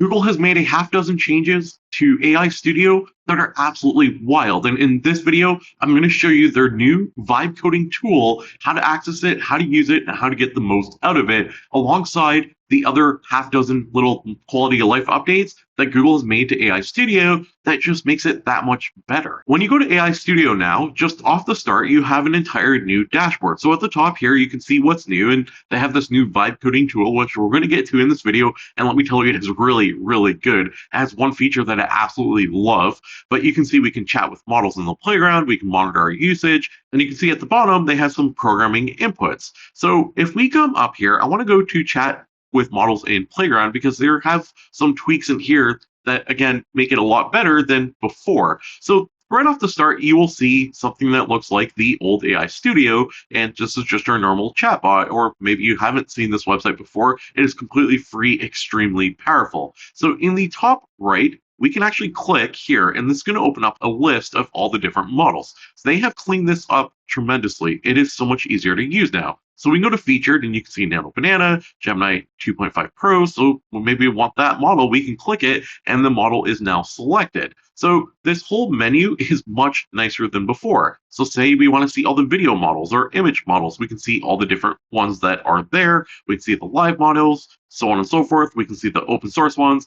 Google has made a half dozen changes to AI Studio that are absolutely wild. And in this video, I'm going to show you their new vibe coding tool, how to access it, how to use it, and how to get the most out of it, alongside the other half dozen little quality of life updates that Google has made to AI Studio that just makes it that much better. When you go to AI Studio now, just off the start, you have an entire new dashboard. So at the top here, you can see what's new, and they have this new vibe coding tool, which we're going to get to in this video. And let me tell you, it is really, really good. It has one feature that I absolutely love, but you can see we can chat with models in the playground, we can monitor our usage, and you can see at the bottom, they have some programming inputs. So if we come up here, I want to go to chat with models in Playground because there have some tweaks in here that, again, make it a lot better than before. So right off the start, you will see something that looks like the old AI Studio, and this is just our normal chatbot, or maybe you haven't seen this website before. It is completely free, extremely powerful. So in the top right, we can actually click here, and this is going to open up a list of all the different models. So they have cleaned this up tremendously. It is so much easier to use now. So we can go to featured, and you can see Nano Banana, Gemini 2.5 Pro. So maybe we want that model, we can click it, and the model is now selected. So this whole menu is much nicer than before. So say we want to see all the video models or image models, we can see all the different ones that are there. We can see the live models, so on and so forth. We can see the open source ones.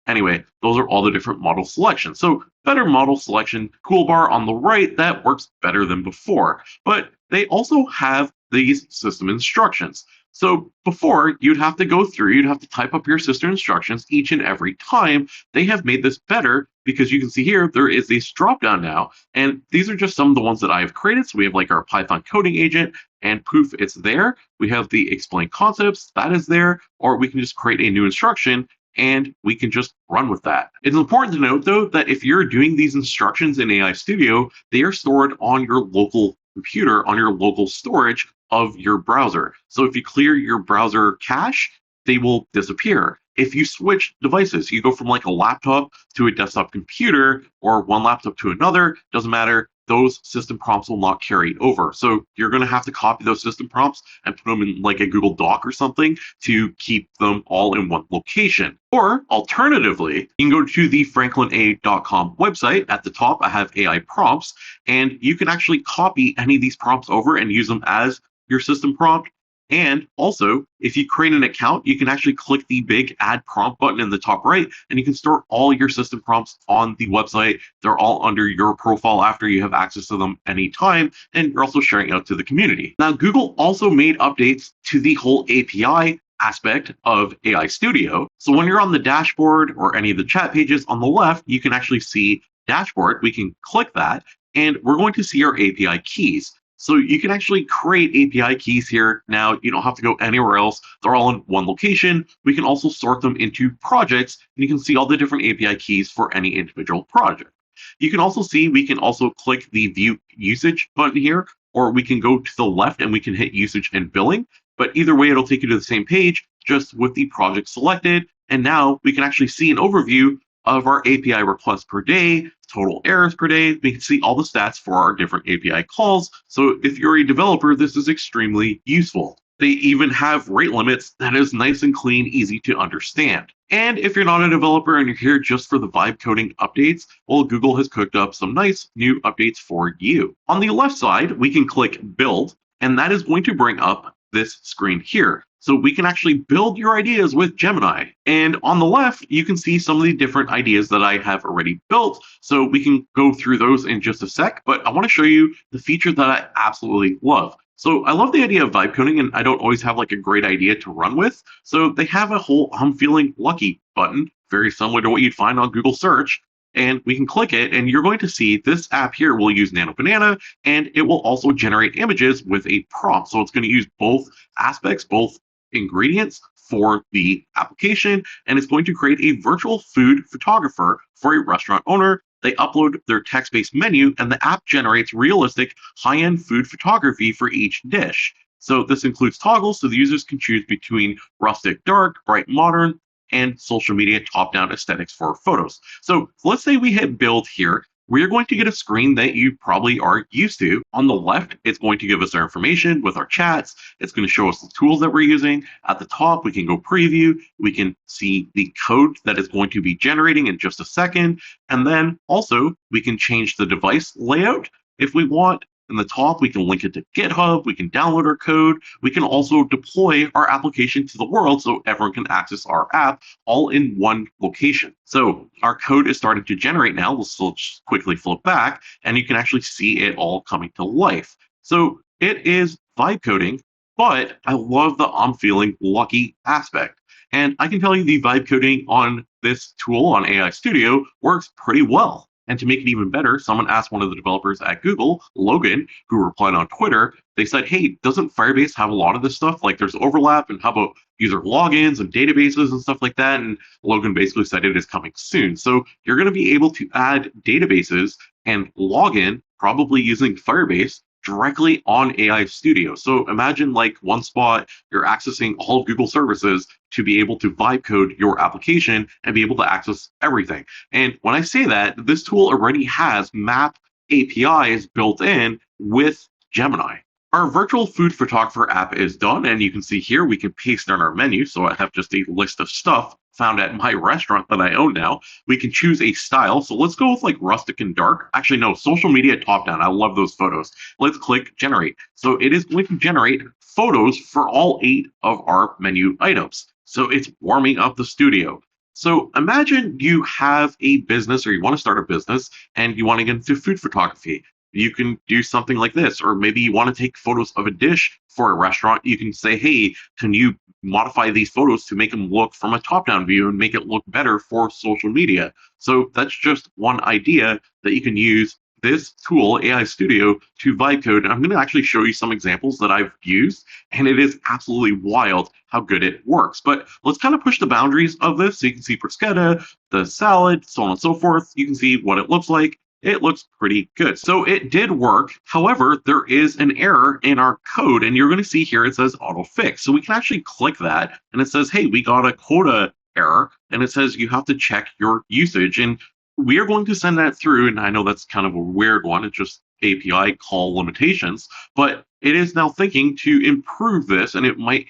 Anyway, those are all the different model selections. So better model selection, cool bar on the right, that works better than before. But they also have these system instructions. So before, you'd have to go through, you'd have to type up your system instructions each and every time. They have made this better because you can see here, there is this drop-down now. And these are just some of the ones that I have created. So we have like our Python coding agent, and poof, it's there. We have the explain concepts, that is there. Or we can just create a new instruction and we can just run with that. It's important to note, though, that if you're doing these instructions in AI Studio, they are stored on your local computer, on your local storage of your browser. So if you clear your browser cache, they will disappear. If you switch devices, you go from like a laptop to a desktop computer or one laptop to another, doesn't matter, those system prompts will not carry over. So you're going to have to copy those system prompts and put them in like a Google Doc or something to keep them all in one location. Or alternatively, you can go to the franklina.com website. At the top, I have AI prompts, and you can actually copy any of these prompts over and use them as your system prompt. And also, if you create an account, you can actually click the big add prompt button in the top right, and you can store all your system prompts on the website. They're all under your profile after you have access to them anytime, and you're also sharing out to the community. Now, Google also made updates to the whole API aspect of AI Studio. So when you're on the dashboard or any of the chat pages on the left, you can actually see dashboard. We can click that, and we're going to see our API keys. So you can actually create API keys here. Now, you don't have to go anywhere else. They're all in one location. We can also sort them into projects, and you can see all the different API keys for any individual project. You can also see, we can also click the view usage button here, or we can go to the left and we can hit usage and billing. But either way, it'll take you to the same page, just with the project selected. And now we can actually see an overview of our API requests per day, total errors per day. We can see all the stats for our different API calls. So if you're a developer, this is extremely useful. They even have rate limits that is nice and clean, easy to understand. And if you're not a developer and you're here just for the vibe coding updates, well, Google has cooked up some nice new updates for you. On the left side, we can click build, and that is going to bring up this screen here. So we can actually build your ideas with Gemini. And on the left, you can see some of the different ideas that I have already built. So we can go through those in just a sec, but I want to show you the feature that I absolutely love. So I love the idea of vibe coding, and I don't always have like a great idea to run with. So they have a whole I'm feeling lucky button, very similar to what you'd find on Google search. And we can click it, and you're going to see this app here will use Nano Banana, and it will also generate images with a prompt. So it's going to use both aspects, both ingredients for the application, and it's going to create a virtual food photographer for a restaurant owner. They upload their text-based menu, and the app generates realistic high-end food photography for each dish. So this includes toggles so the users can choose between rustic dark, bright modern, and social media top-down aesthetics for photos. So let's say we hit build here. we're going to get a screen that you probably are used to. On the left, it's going to give us our information with our chats. It's going to show us the tools that we're using. At the top, we can go preview. We can see the code that is going to be generating in just a second. And then also, we can change the device layout if we want. In the top, we can link it to GitHub, we can download our code, we can also deploy our application to the world so everyone can access our app all in one location. So our code is starting to generate now. We'll still just quickly flip back, and you can actually see it all coming to life. So it is vibe coding, but I love the I'm feeling lucky aspect. And I can tell you the vibe coding on this tool on AI Studio works pretty well. And to make it even better, someone asked one of the developers at Google, Logan, who replied on Twitter, they said, hey, doesn't Firebase have a lot of this stuff? Like there's overlap, and how about user logins and databases and stuff like that? And Logan basically said it is coming soon. So you're going to be able to add databases and login, probably using Firebase, directly on AI Studio. So imagine like one spot, you're accessing all of Google services to be able to vibe code your application and be able to access everything. And when I say that, this tool already has map APIs built in with Gemini. Our virtual food photographer app is done, and you can see here we can paste in our menu. So I have just a list of stuff found at my restaurant that I own now. We can choose a style. So let's go with like rustic and dark. Actually, no, social media top down. I love those photos. Let's click generate. So it is going to generate photos for all 8 of our menu items. So it's warming up the studio. So imagine you have a business or you want to start a business and you want to get into food photography. You can do something like this, or maybe you want to take photos of a dish for a restaurant. You can say, hey, can you modify these photos to make them look from a top-down view and make it look better for social media? So that's just one idea that you can use this tool, AI Studio, to vibe code. And I'm going to actually show you some examples that I've used, and it is absolutely wild how good it works. But let's kind of push the boundaries of this. So you can see bruschetta, the salad, so on and so forth. You can see what it looks like. It looks pretty good. So it did work. However, there is an error in our code, and you're going to see here it says auto fix. So we can actually click that, and it says, hey, we got a quota error, and it says you have to check your usage. And we are going to send that through, and I know that's kind of a weird one. It's just API call limitations, but it is now thinking to improve this, and it might,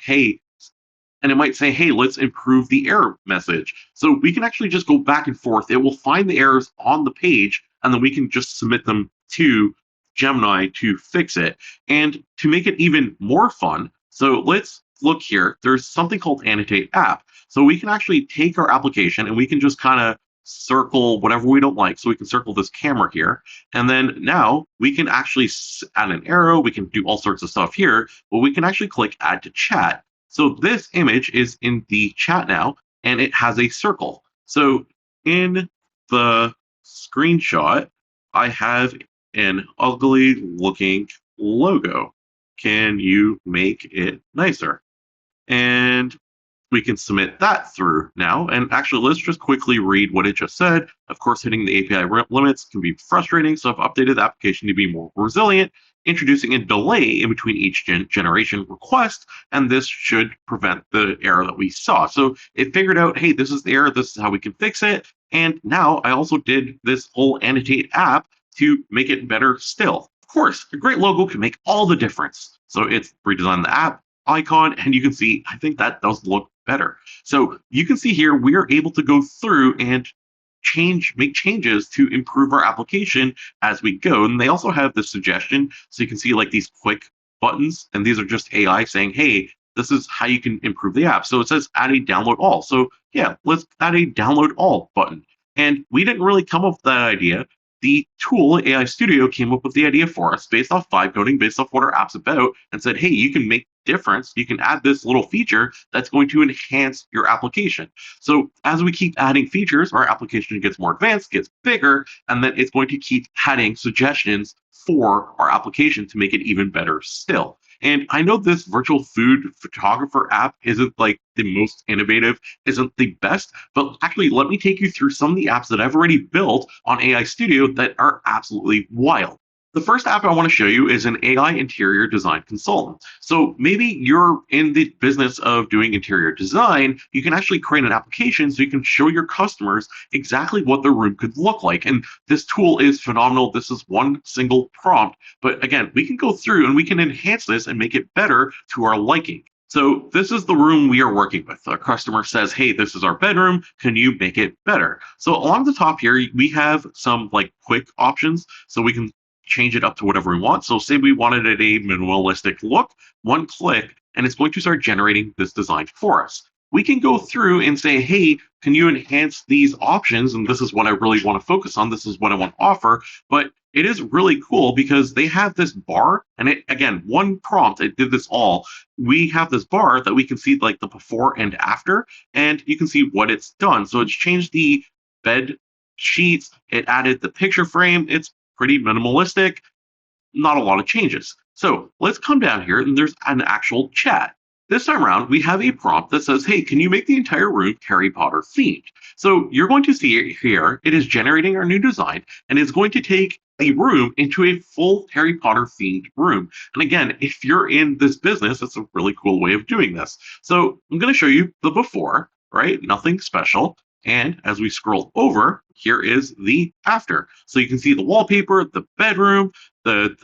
say, hey, let's improve the error message. So we can actually just go back and forth. It will find the errors on the page, and then we can just submit them to Gemini to fix it. And to make it even more fun, so let's look here. There's something called annotate app. So we can actually take our application and we can just kind of circle whatever we don't like. So we can circle this camera here. And then now we can actually add an arrow. We can do all sorts of stuff here, but we can actually click add to chat. So this image is in the chat now, and it has a circle. So in the screenshot, I have an ugly looking logo. Can you make it nicer? And we can submit that through now. And actually, let's just quickly read what it just said. Of course, hitting the API limits can be frustrating, so I've updated the application to be more resilient, introducing a delay in between each generation request, and this should prevent the error that we saw. So it figured out, hey, this is the error, this is how we can fix it. And now I also did this whole annotate app to make it better still. Of course, a great logo can make all the difference. So it's redesigned the app icon, and you can see, I think that does look better. So you can see here, we are able to go through and make changes to improve our application as we go. And they also have the suggestion, so you can see like these quick buttons, and these are just AI saying, hey, this is how you can improve the app. So it says add a download all. So yeah, let's add a download all button. And we didn't really come up with that idea. The tool, AI Studio, came up with the idea for us based off vibe coding, based off what our app's about, and said, hey, you can make difference. You can add this little feature that's going to enhance your application. So as we keep adding features, our application gets more advanced, gets bigger, and then it's going to keep adding suggestions for our application to make it even better still. And I know this virtual food photographer app isn't like the most innovative, isn't the best, but actually let me take you through some of the apps that I've already built on AI Studio that are absolutely wild. The first app I want to show you is an AI interior design consultant. So maybe you're in the business of doing interior design. You can actually create an application so you can show your customers exactly what their room could look like. And this tool is phenomenal. This is one single prompt. But again, we can go through and we can enhance this and make it better to our liking. So this is the room we are working with. A customer says, hey, this is our bedroom. Can you make it better? So along the top here, we have some like quick options. So we can change it up to whatever we want. So say we wanted it a minimalistic look, one click, and it's going to start generating this design for us. We can go through and say, hey, can you enhance these options? And this is what I really want to focus on. This is what I want to offer. But it is really cool because they have this bar, and it, again, one prompt, it did this all. We have this bar that we can see like the before and after, and you can see what it's done. So it's changed the bed sheets, it added the picture frame. It's pretty minimalistic, not a lot of changes. So let's come down here and there's an actual chat. This time around, we have a prompt that says, hey, can you make the entire room Harry Potter themed? So you're going to see it here. It is generating our new design and it's going to take a room into a full Harry Potter themed room. And again, if you're in this business, it's a really cool way of doing this. So I'm going to show you the before, right? Nothing special. And as we scroll over, here is the after. So you can see the wallpaper, the bedroom, the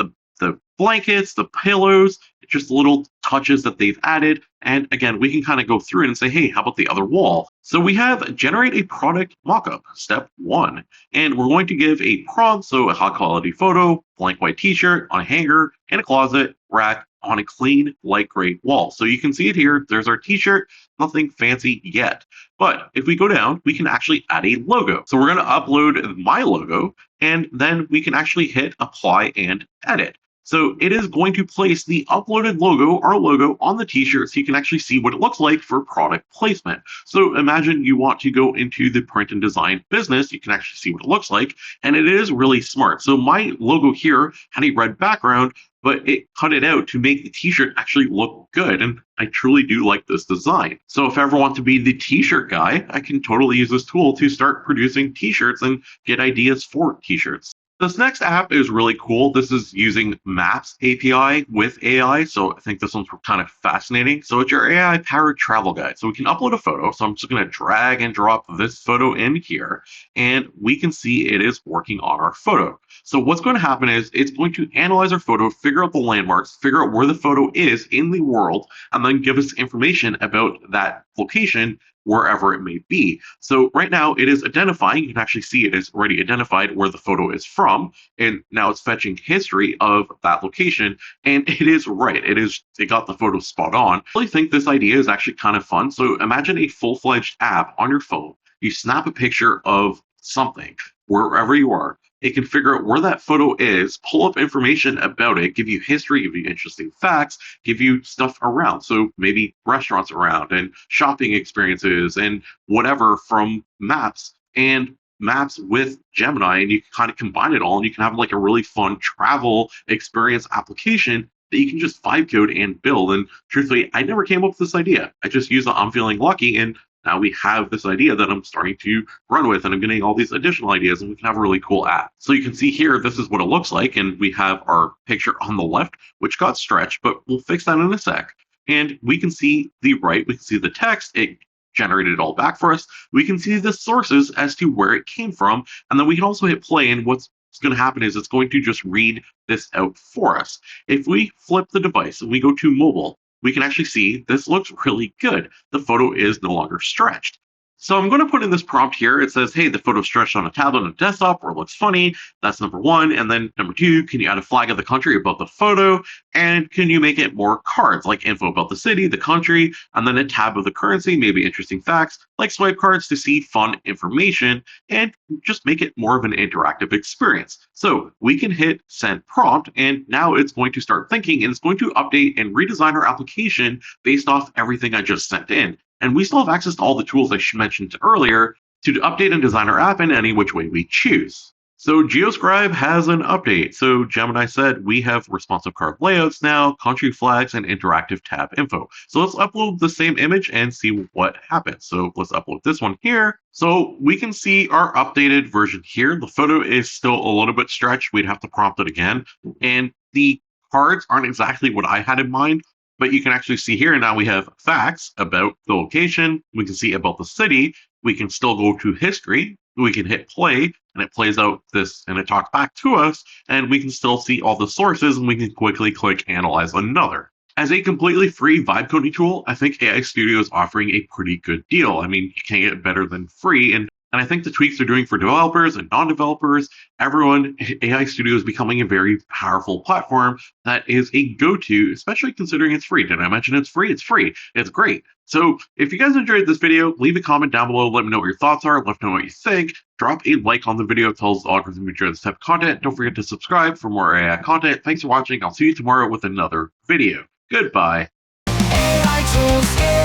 blankets, the pillows, just little touches that they've added. And again, we can kind of go through it and say, hey, how about the other wall? So we have generate a product mockup, step 1. And we're going to give a prompt, so a high quality photo, blank white t-shirt on a hanger, in a closet, rack, on a clean light gray wall. So you can see it here. There's our t-shirt, nothing fancy yet. But if we go down, we can actually add a logo. So we're going to upload my logo, and then we can actually hit apply and edit. So it is going to place the uploaded logo, our logo, on the t-shirt so you can actually see what it looks like for product placement. So imagine you want to go into the print and design business, you can actually see what it looks like, and it is really smart. So my logo here had a red background, but it cut it out to make the t-shirt actually look good. And I truly do like this design. So if I ever want to be the t-shirt guy, I can totally use this tool to start producing t-shirts and get ideas for t-shirts. This next app is really cool. This is using Maps API with AI. So I think this one's kind of fascinating. So it's your AI powered travel guide. So we can upload a photo. So I'm just going to drag and drop this photo in here and we can see it is working on our photo. So what's going to happen is it's going to analyze our photo, figure out the landmarks, figure out where the photo is in the world, and then give us information about that location wherever it may be. So right now it is identifying, you can actually see it is already identified where the photo is from, and now it's fetching history of that location, and it is right. It got the photo spot on. I really think this idea is actually kind of fun. So imagine a full-fledged app on your phone. You snap a picture of something wherever you are. It can figure out where that photo is, pull up information about it, give you history, give you interesting facts, give you stuff around. So maybe restaurants around and shopping experiences and whatever from Maps and Maps with Gemini. And you can kind of combine it all and you can have like a really fun travel experience application that you can just vibe code and build. And truthfully, I never came up with this idea. I just used the I'm feeling lucky, and now we have this idea that I'm starting to run with, and I'm getting all these additional ideas, and we can have a really cool app. So you can see here, this is what it looks like, and we have our picture on the left, which got stretched, but we'll fix that in a sec. And we can see the right, we can see the text, it generated it all back for us. We can see the sources as to where it came from, and then we can also hit play, and what's going to happen is it's going to just read this out for us. If we flip the device and we go to mobile, we can actually see this looks really good. The photo is no longer stretched. So I'm going to put in this prompt here. It says, hey, the photo stretched on a tablet on a desktop where it looks funny. That's number 1. And then number 2, can you add a flag of the country above the photo? And can you make it more cards, like info about the city, the country, and then a tab of the currency, maybe interesting facts, like swipe cards to see fun information, and just make it more of an interactive experience. So we can hit send prompt, and now it's going to start thinking, and it's going to update and redesign our application based off everything I just sent in. And we still have access to all the tools I mentioned earlier to update and design our app in any which way we choose. So GeoScribe has an update. So Gemini said we have responsive card layouts now, country flags, and interactive tab info. So let's upload the same image and see what happens. So let's upload this one here. So we can see our updated version here. The photo is still a little bit stretched. We'd have to prompt it again. And the cards aren't exactly what I had in mind, but you can actually see here now we have facts about the location. We can see about the city. We can still go to history. We can hit play and it plays out this and it talks back to us, and we can still see all the sources and we can quickly click analyze another. As a completely free vibe coding tool, I think AI Studio is offering a pretty good deal. I mean, you can't get better than free. And I think the tweaks they're doing for developers and non-developers, everyone, AI Studio is becoming a very powerful platform that is a go-to, especially considering it's free. Did I mention it's free? It's free. It's great. So if you guys enjoyed this video, leave a comment down below. Let me know what your thoughts are. Let me know what you think. Drop a like on the video. It tells the algorithm you enjoy this type of content. Don't forget to subscribe for more AI content. Thanks for watching. I'll see you tomorrow with another video. Goodbye. AI tools.